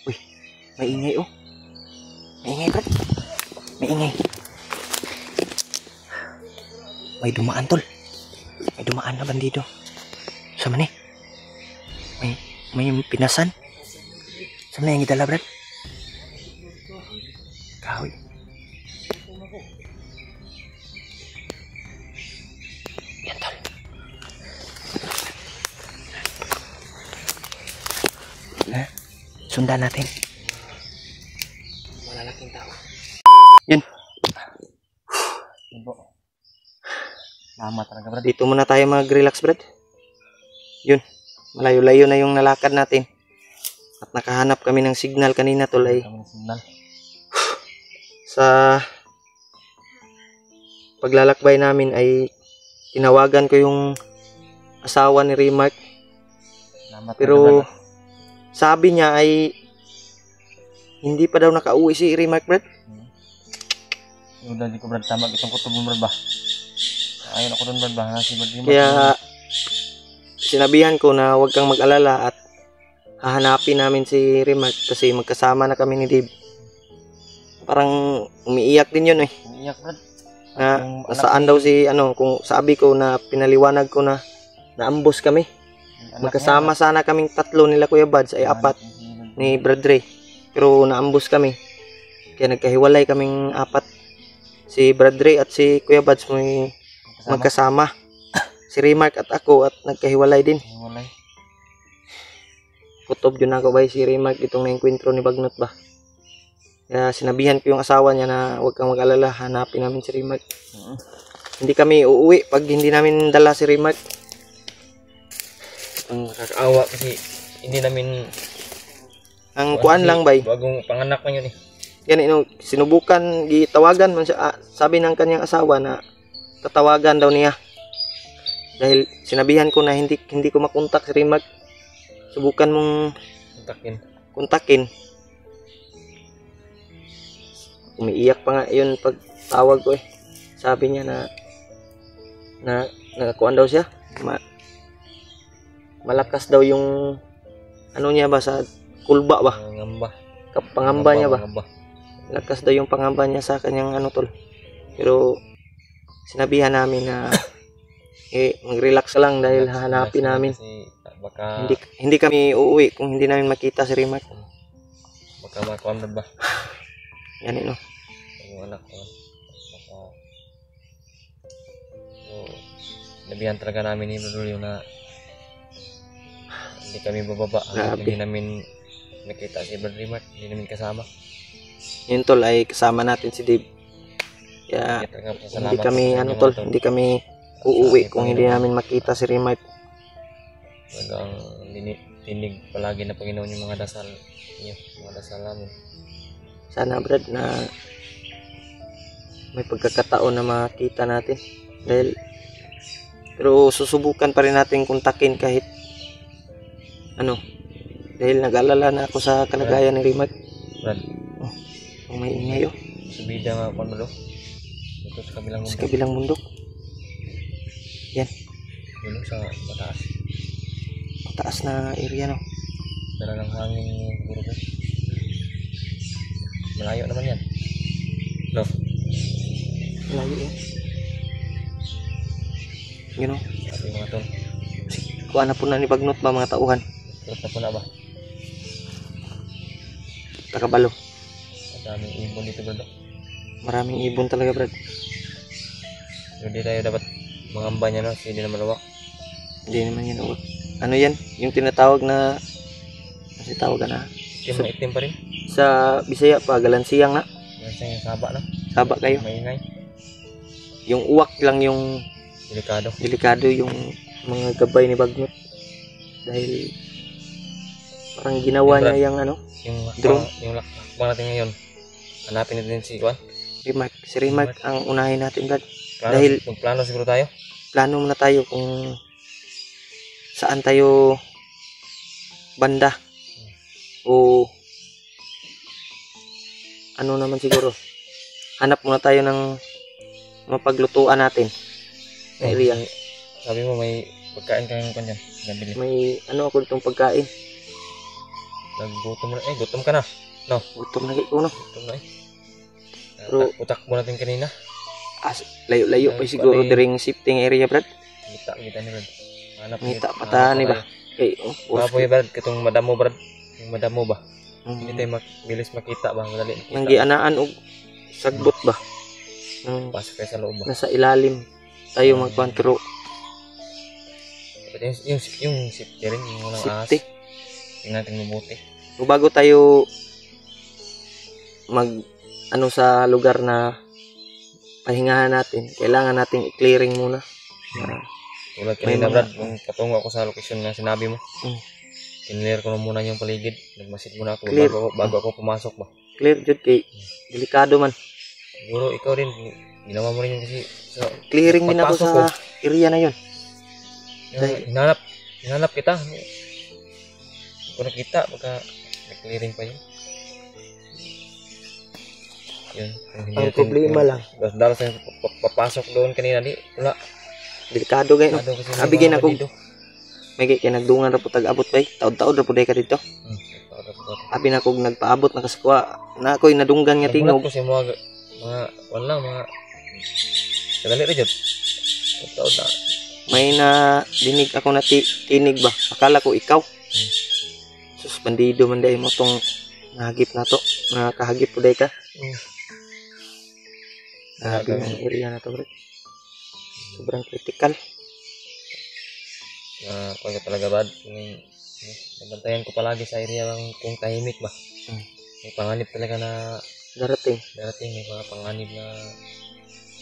Uy, may ingay oh. May ingay Brad. May ingay. May dumaan tol. May dumaan na bandido. Sama ni. May pinasan. Sama na yung idala Brad. Kahoy. Yan tol. Sundan natin. Malalaking tao. Yan. Lama talaga Brad. Dito muna tayo mag-relax Brad. Yun. Malayo-layo na yung nalakad natin. At nakahanap kami ng signal kanina tol ay. Sa paglalakbay namin ay tinawagan ko yung asawa ni Remark. Pero sabi niya ay hindi pa daw nakauwi si Remark Brad. Udah di ko Brad tama itong kutob mo Brad ba. Ayun ako doon Brad ba si Brad. Kaya sinabihan ko na huwag kang mag-alala at hahanapin namin si Remark kasi magkasama na kami ni Dave. Parang umiiyak din yun eh. Umiiyak Brad. Saan daw si kung sabi ko na pinaliwanag ko na naambos kami. Magkasama sana kaming tatlo nila Kuya Bads ay apat ni Brad Ray. Pero naambos kami. Kaya nagkahiwalay kaming apat. Si Brad Ray at si Kuya Bads may magkasama. Si Remark at ako at nagkahiwalay din. Kutob yun ako ba si Remark itong naengkwentro ni Bagnot ba. Kaya sinabihan ko yung asawa niya na huwag kang mag-alala, hanapin namin si Remark. Hindi kami uuwi pag hindi namin dala si Remark. Ang nakakaawa kasi hindi namin ang kuan lang bay. Bagong panganak man yun eh. Yan sinubukan gitawagan man siya, sabi ng kanyang asawa na tatawagan daw niya. Dahil sinabihan ko na hindi ko makontak si Remark. Subukan mong kontakin. Umiiyak pa nga yun pag tawag ko eh. Sabi niya na nakakuan daw siya. Malakas daw yung niya ba sa kulba ba? Pangamba niya ba? Lakas daw yung pangamba niya sa kanyang tol. Pero sinabihan namin na mag-relax lang dahil hahanapin namin. Baka hindi kami uuwi kung hindi namin makita si Remark. Baka makuan ba? Yan yung anak ko. Nabihan talaga namin ni Rodolio na hindi kami bababa. Hindi namin nakita si Brad Remark. Hindi namin kasama. Yun tol ay kasama natin si Dave. Kaya hindi kami tol, hindi kami uuwi kung hindi namin makita si Remark. Talagang tinig palagi na Panginoon yung mga dasal niyo, mga dasal namin. Sana Brad na may pagkakataon na makita natin pero susubukan pa rin natin kontakin kahit dahil nag-alala na ako sa kalagayan ni Remark. Brad, may ingay subida nga ako malo ito sa kabilang mundo. Yan yun sa mataas na area talagang hangin siguro Brad. Malayo naman yan malayo yun sabi mga tol kuha na po na ni Bagnot ba mga tauhan turot na po na ba takabalo. Maraming ibon dito Brad. Maraming ibon talaga Brad. Hindi tayo dapat mangamba niya kasi hindi naman lawak. Hindi naman yan yan yung tinatawag na kasi tawagan na itim pa rin sa Bisaya pa galansiyang na yung saba kayo maingay. Yung uwak lang yung delikado yung mga gabay ni Bagnot dahil parang ginawa niya yung drone. Yung lakbang natin ngayon hanapin natin si Remark ang unahin natin Brad. Dahil magplano siguro tayo. Plano muna tayo kung saan tayo banda o naman siguro hanap muna tayo ng mapaglutuan natin na area. Sabi mo may pagkain kayong kanyan. May ako ditong pagkain. Naggutom na. Gutom ka na. No? Gutom lagi ko, no? Gutom na Pero- utak mo natin kanina. Layo-layo pa siguro diring shifting area, Brad. Kita ni Brad. Hanap Ngita patahan ni ba? Kay, Bapo Brad, katong madamo Brad. Yung madamo ba? Mm. Hindi tayo bilis makita ba? Madali Nang makita. gianaan og sagbot ba? Pasok kayo sa loob ba? Nasa ilalim tayo magkuhan, pero Yung safety rin, yung walang ahas. safety. Tingnan natin mabuti. So, bago tayo sa lugar na pahingahan natin, kailangan nating i-clearing muna. Tulad May kanina mga- Brad, kung katungo ako sa location na sinabi mo. Mm. Kinlear ko na muna yung paligid. Nagmasid muna ako Clear. bago ako pumasok ba. Clear jud kay delikado man. Siguro ikaw rin, ginawa mo rin yun kasi sa Clearing din ako pagpasok sa area na yon. hinanap kita. Kung nakita, baka clearing pa yun. Yun. Ang problema lang, Dalas na papasok doon kanina di. Wala. delikado gay no. Masyado kasi may Abigin mga ako. bandido. May kay nagdungan ra pud abot bay. Taod-taod ra pud ka dito. Abi na kog nagpaabot na kaskuha. Na ako'y nadunggan nga Tingog tingog. ko sa mga wala mga kadali ra jud. Taod na. May na dinig ako na tinig ba. Akala ko ikaw. Sus bandido man day mo tong nahagip na to. Nakahagip pud ka. Grabe yung area na to, bro. Sobrang critical. Kung talaga bad, nabantayan ko palagi sa area kung tahimik ba. May panganib talaga na Darating. may mga panganib na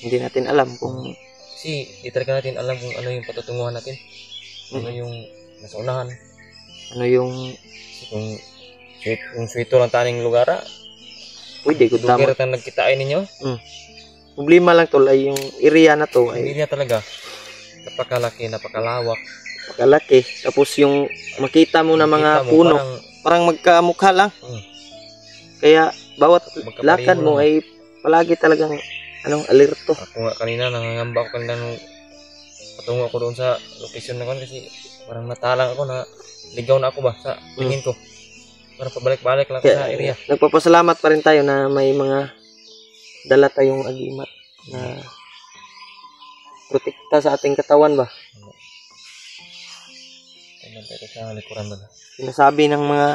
Hindi natin alam kung kasi di talaga natin alam kung ano yung patutunguhan natin. Ano yung nasa unahan. ano yung Kung swito lang taning lugar, pwede ko tama. lugar na nagkitain ninyo. Problema lang tol ay yung area na to ay Area talaga. Napakalaki, napakalawak. pakalaki. Tapos yung makita mo na mga Kita mo, puno, parang, parang magkamukha lang. Kaya bawat Magkapareho lakad mo lang. ay palagi talagang alerto. ako nga kanina, nangangamba ako kanina nung patungo ako doon sa location na kon kasi parang natalang ako na ligaw na ako ba sa tingin ko. Parang pabalik-balik lang ako sa area. Nagpapasalamat pa rin tayo na may mga dala tayong agimat na protekta sa ating katawan ba. Tingnan tayo sa likuran ba. Sinasabi ng mga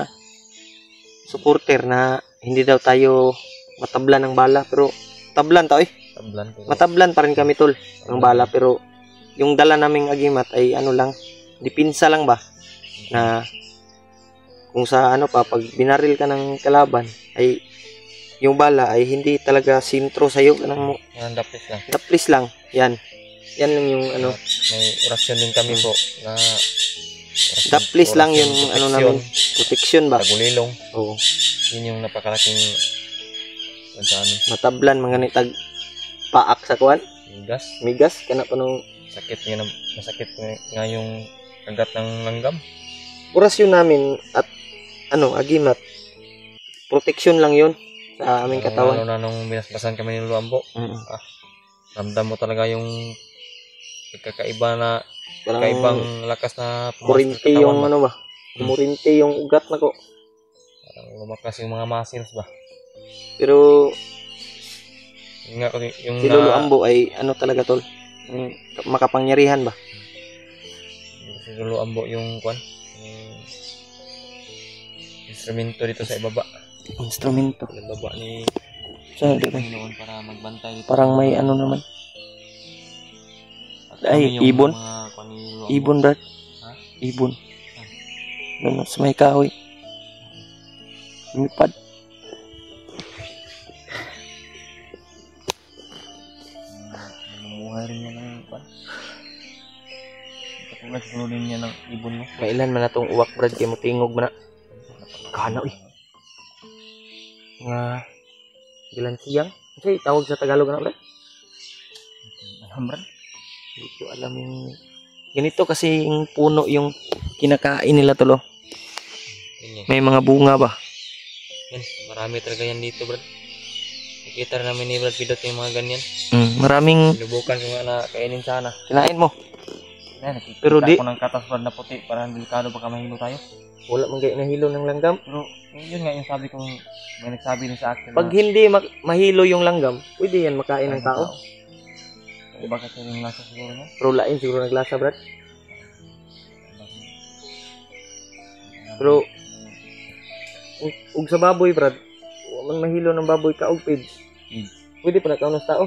supporter na hindi daw tayo matablan ng bala, pero tablan tao Tablan. Pero, matablan pa rin kami tol ng bala, pero yung dala naming agimat ay lang, dipinsa lang ba na kung sa pag binaril ka ng kalaban ay yung bala ay hindi talaga sintro sa'yo, dapis lang. daplis lang, yan lang yung May orasyon din kami po na daplis lang yung namin, protection ba. Tagulilong. Oo, Yun yung napakalaking sa amin. matablan mga nitag paak sa kuan, Gas. migas kana pa nung Masakit nga yung kagat ng langgam. orasyon namin at agimat, protection lang yun sa aming katawan. Lalo na nung binasbasan kami ng Luambo. Ramdam mo talaga yung pagkakaiba na Parang kaibang lakas na kurinti yung kurinti yung ugat na ko. Parang lumakas yung mga muscles ba. Pero Yung nga yung si Lolo Ambo ay talaga tol, makapangyarihan ba. si Lolo Ambo yung kwan. Yung instrumento dito sa ibaba. Instrumento. Ibaba ni Sa Panginoon para magbantay dito. parang may naman. At Ay, kami yung ibon. mga kwan ni Lolo Ambo. Ibon brad. Ha? Ibon. Doon sa may kahoy. Lumipad. Namumuhay rin niya ng kwan. Katulad siguro din niya ng ibon mo. Kailan man natong uwak brad kay mo tingog man na. Kana Nga bilan siyang. Kasi tawag sa Tagalog na brad. Hamran. Hindi ko alam yung ganito kasi yung puno yung kinakain nila tolo. May mga bunga ba? Yan, marami talaga yan dito, Brad. Nakita rin namin ni Brad Pidot yung mga ganyan. Maraming Lubukan ko nga na kainin sana. kinain mo. nakikita Pero di- ako ng katas brad na puti para delikado baka mahilo tayo. Wala man kayo nahilo ng langgam. Pero yun nga yung sabi kong may nagsabi din sa akin Pag hindi mahilo yung langgam, pwede yan makain ng tao. Iba kasi yung lasa siguro niya. Pero lain siguro naglasa, brad. Pero ug sa baboy, brad, wa man mahilo ng baboy ka og pids. Pwede pa nakaon sa tao.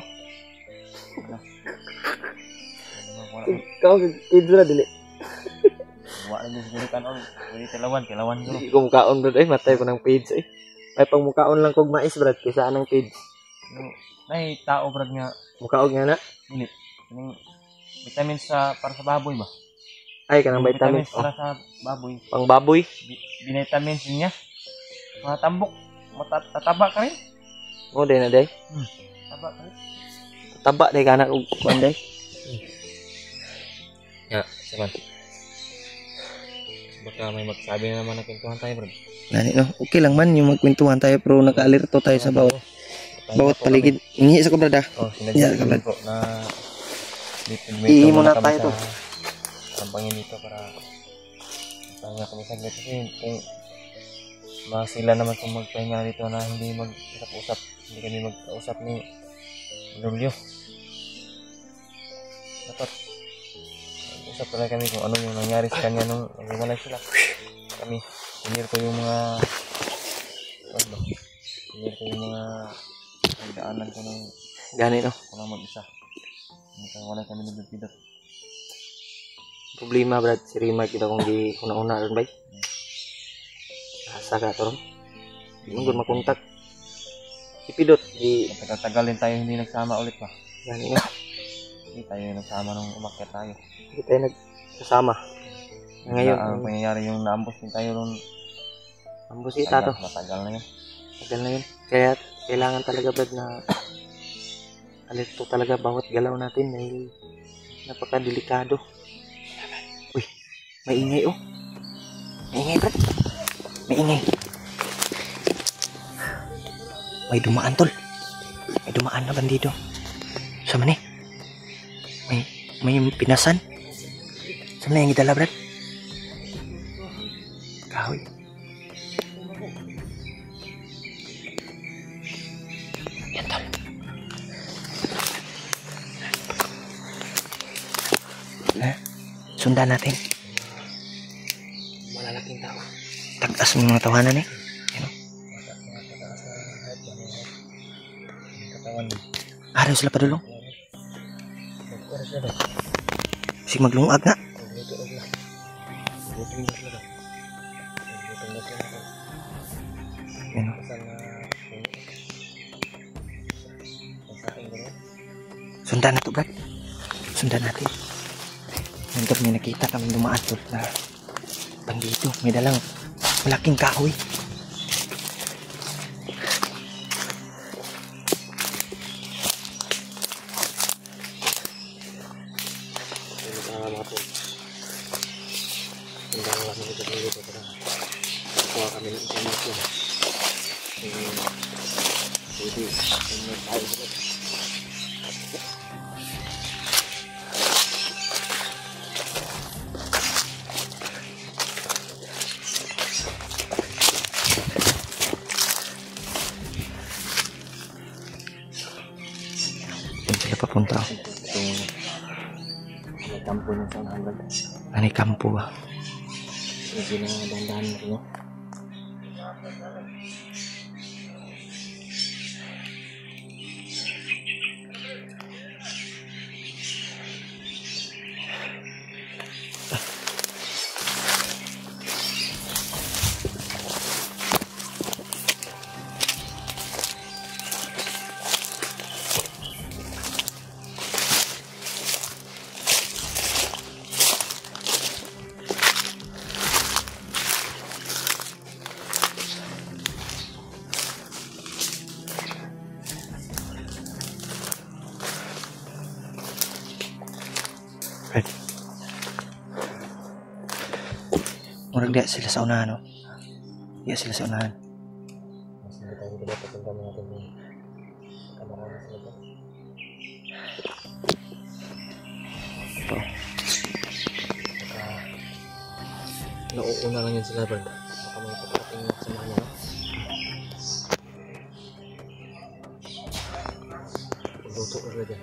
Ikaw pids ra dili. Wala din siguro kanon. Pwede kilawan siguro. Hindi ko mukaon, brad. Ay, matay ko ng pids eh. Ay, pang mukaon lang kog mais, brad, kaysa anang pids. May tao brad nga Mukaog nga na. dili. Yung vitamins para sa baboy ba? Ay, kanang vitamins. Para sa baboy. Pang baboy. Vitamins niya. Mga tambok. Tataba ka rin. O, day na day. Taba ka rin. Taba day ka na og kuan day. Ya, saban. Baka may magsabi na naman na kwentuhan tayo, bro. Gani no. Okay lang man yung magkwentuhan tayo pero naka-alerto tayo sa bawat paligid. Ingi sa ko, brad. Oh, sinadya ko po na Ihi muna tayo to. Sampangin dito para pahinga kami saglit kasi kung masila naman kung magpahinga dito na hindi mag-usap, hindi kami mag-usap ni Lulyo. Dapat usap talaga kami kung ano yung nangyari sa kanya nung naghiwalay sila. Kami, sinir ko yung mga sinir ko yung mga pagdaanan ko ng Gani no. kung lang mag-isa. Wala kami nabibidot. Problema, brad, si Rima kita kung di una-una ron bay. Asa ka to ron. Di mo gud makontak. Ipidot di Tagal-tagal din tayo hindi nagsama ulit ba? gani no. Hindi tayo nagsama nung umakyat tayo. Hindi tayo nagsasama. Ngayon, Ang pangyayari yung naambos din tayo nung ambosita to. matagal na yun. Tagal na yun. Kaya kailangan talaga, brad, na alerto talaga bawat galaw natin dahil napakadelikado. Uy, may ingay oh. May ingay, brad. May ingay. May dumaan, tol. May dumaan na bandido. Sama ni? May pinasan. Sama na yung idala, brad? Kahoy. Yan, tol. Sundan natin. Malalaking tao. Tagtas mo mga tawanan eh. Ano? Araw sila padulong. Si maglungag nga. Ano? Sundan na to, brad. Sundan natin. Nandun may nakita kami dumaan tol na bandito. May dalang malaking kahoy. Kami ng information. Sila papunta. May kampo ng San Hangad. Anay kampo ba? Hindi na dandahan mo rin, no? Right. Murag di sila sa unahan, no? Di sila sa unahan. Mas hindi tayo dapat ang gano'n natin yung kamara na sila. Ito. nauuna lang yun sila, Brad. Baka may pagkating samahan niya, no? Pagluto ka dyan.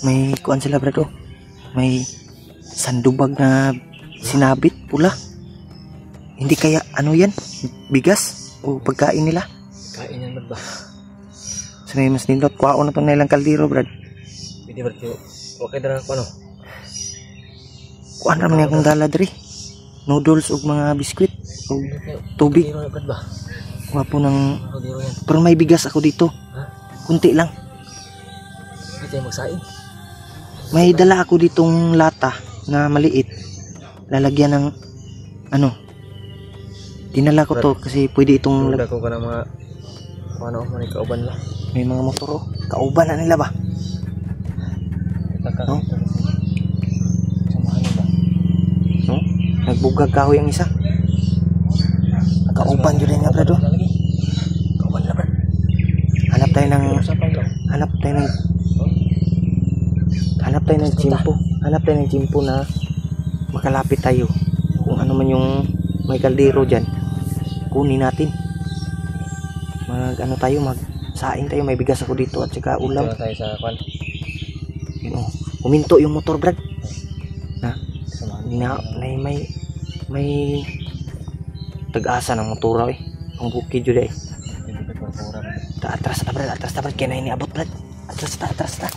May kuan sila brad oh. May sandubag na sinabit pula. Hindi kaya ano yan? Bigas o pagkain nila? Kain yan, Brad ba? So may mas nindot kuwao na to na ilang kaldero brad. Pwede, Brad. Okay na lang ako, ano? Kuan naman niya akong dala diri. Noodles ug mga biskwit ug tubig. Kaldero na, Brad ba? Wapo ng Kaldero yan. pero may bigas ako dito. Ha? Kunti lang. Hindi tayo magsain. May dala ako ditong lata na maliit. Lalagyan ng ano. Dinala ko to kasi pwede itong Lula ko ka ng mga ano, mga kauban lang. may mga motor oh. Kauban na nila ba? No? Samahan nila. No? Nagbugag kahoy ang isa. Kauban yun nga brad oh. Kauban na brad. Hanap tayo ng jimpo. Hanap tayo ng jimpo na makalapit tayo. Kung ano man yung may kaldero dyan, kunin natin. Magsaing tayo. May bigas ako dito at saka ulam. Dito na tayo sa kwan. Oh, huminto yung motor brad. Samahan May tag-asa ng motor eh. Ang bukid yun eh. Atras ta brad. Kaya na iniabot brad. Atras ta.